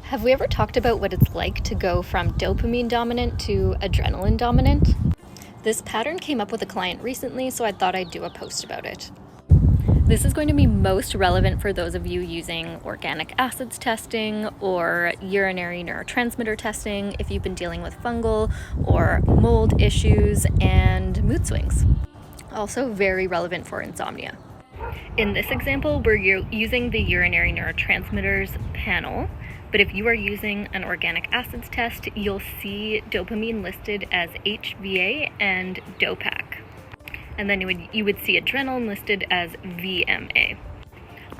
Have we ever talked about what it's like to go from dopamine dominant to adrenaline dominant? This pattern came up with a client recently, so I thought I'd do a post about it. This is going to be most relevant for those of you using organic acids testing or urinary neurotransmitter testing if you've been dealing with fungal or mold issues and mood swings. Also very relevant for insomnia. In this example, we're using the urinary neurotransmitters panel, but if you are using an organic acids test, you'll see dopamine listed as HVA and DOPAC. And then you would see adrenaline listed as VMA.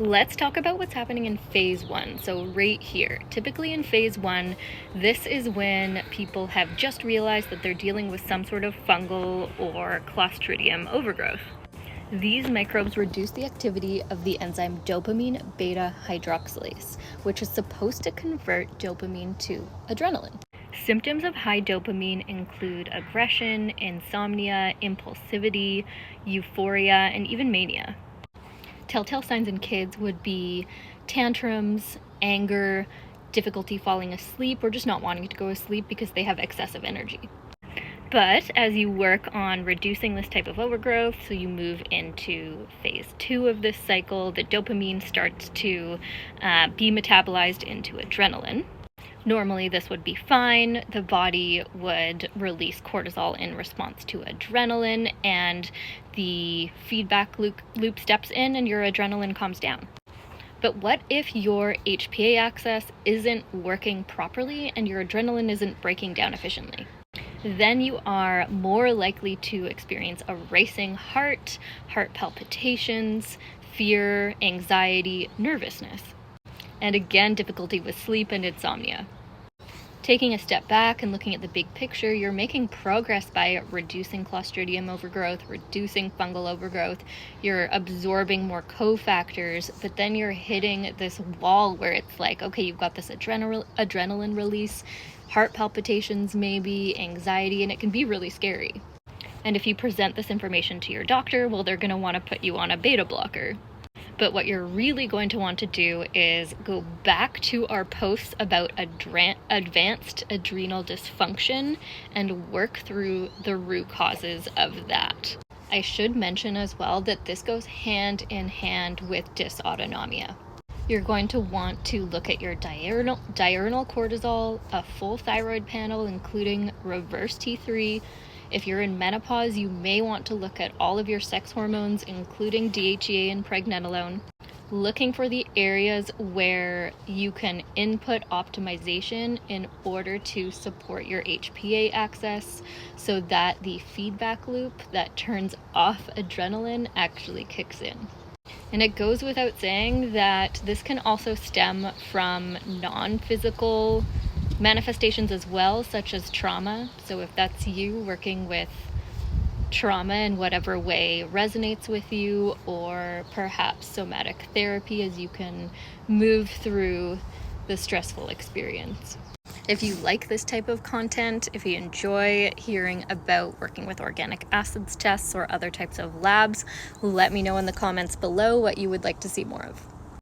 Let's talk about what's happening in phase 1. So right here, typically in phase 1, this is when people have just realized that they're dealing with some sort of fungal or Clostridium overgrowth. These microbes reduce the activity of the enzyme dopamine beta hydroxylase, which is supposed to convert dopamine to adrenaline. Symptoms of high dopamine include aggression, insomnia, impulsivity, euphoria, and even mania. Telltale signs in kids would be tantrums, anger, difficulty falling asleep, or just not wanting to go to sleep because they have excessive energy. But as you work on reducing this type of overgrowth, so you move into phase 2 of this cycle, the dopamine starts to be metabolized into adrenaline. Normally this would be fine. The body would release cortisol in response to adrenaline, and the feedback loop steps in and your adrenaline calms down. But what if your HPA axis isn't working properly and your adrenaline isn't breaking down efficiently? Then you are more likely to experience a racing heart, heart palpitations, fear, anxiety, nervousness, and again, difficulty with sleep and insomnia. Taking a step back and looking at the big picture, you're making progress by reducing Clostridium overgrowth, reducing fungal overgrowth, you're absorbing more cofactors, but then you're hitting this wall where it's like, okay, you've got this adrenaline release, heart palpitations maybe, anxiety, and it can be really scary. And if you present this information to your doctor, well, they're going to want to put you on a beta blocker. But what you're really going to want to do is go back to our posts about advanced adrenal dysfunction and work through the root causes of that. I should mention as well that this goes hand in hand with dysautonomia. You're going to want to look at your diurnal cortisol, a full thyroid panel, including reverse T3. If you're in menopause, you may want to look at all of your sex hormones, including DHEA and pregnenolone, looking for the areas where you can input optimization in order to support your HPA axis so that the feedback loop that turns off adrenaline actually kicks in. And it goes without saying that this can also stem from non-physical manifestations as well, such as trauma. So if that's you working with trauma in whatever way resonates with you, or perhaps somatic therapy as you can move through the stressful experience. If you like this type of content, if you enjoy hearing about working with organic acids tests or other types of labs, let me know in the comments below what you would like to see more of.